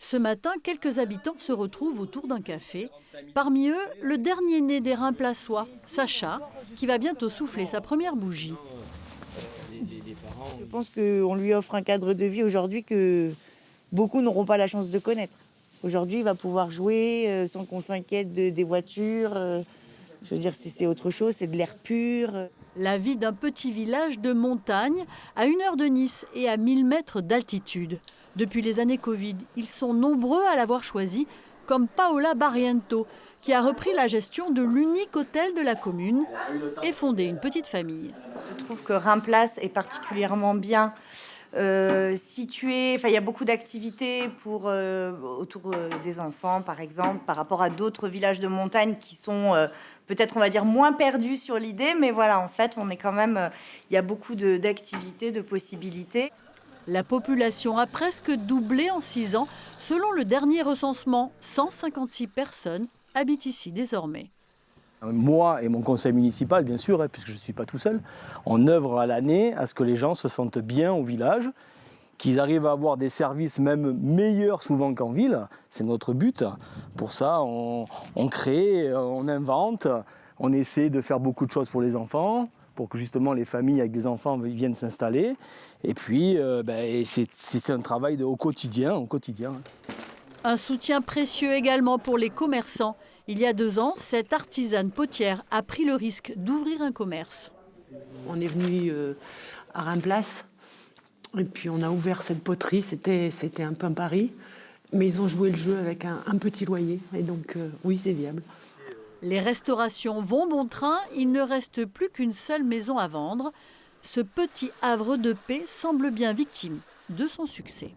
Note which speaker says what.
Speaker 1: Ce matin, quelques habitants se retrouvent autour d'un café. Parmi eux, le dernier né des Reims-Plassois, Sacha, qui va bientôt souffler sa première bougie.
Speaker 2: Je pense qu'on lui offre un cadre de vie aujourd'hui que beaucoup n'auront pas la chance de connaître. Aujourd'hui, il va pouvoir jouer sans qu'on s'inquiète des voitures. Je veux dire, c'est autre chose, c'est de l'air pur.
Speaker 1: La vie d'un petit village de montagne, à 1 heure de Nice et à 1000 mètres d'altitude. Depuis les années Covid, ils sont nombreux à l'avoir choisi, comme Paola Barriento, qui a repris la gestion de l'unique hôtel de la commune et fondé une petite famille.
Speaker 2: Je trouve que Reims-Place est particulièrement bien situé. Enfin, il y a beaucoup d'activités autour des enfants, par exemple, par rapport à d'autres villages de montagne qui sont peut-être, on va dire, moins perdus sur l'idée. Mais voilà, en fait, on est quand même. Il y a beaucoup d'activités, de possibilités.
Speaker 1: La population a presque doublé en 6 ans. Selon le dernier recensement, 156 personnes habitent ici désormais.
Speaker 3: Moi et mon conseil municipal, bien sûr, puisque je ne suis pas tout seul, on œuvre à l'année à ce que les gens se sentent bien au village, qu'ils arrivent à avoir des services même meilleurs souvent qu'en ville. C'est notre but. Pour ça, on crée, on invente, on essaie de faire beaucoup de choses pour les enfants, pour que justement les familles avec des enfants viennent s'installer. Et puis, c'est un travail au quotidien.
Speaker 1: Un soutien précieux également pour les commerçants. Il y a 2 ans, cette artisane potière a pris le risque d'ouvrir un commerce.
Speaker 4: On est venu à Reims-Place et puis on a ouvert cette poterie. C'était un peu un pari, mais ils ont joué le jeu avec un petit loyer. Et donc, oui, c'est viable.
Speaker 1: Les restaurations vont bon train. Il ne reste plus qu'une seule maison à vendre. Ce petit havre de paix semble bien victime de son succès.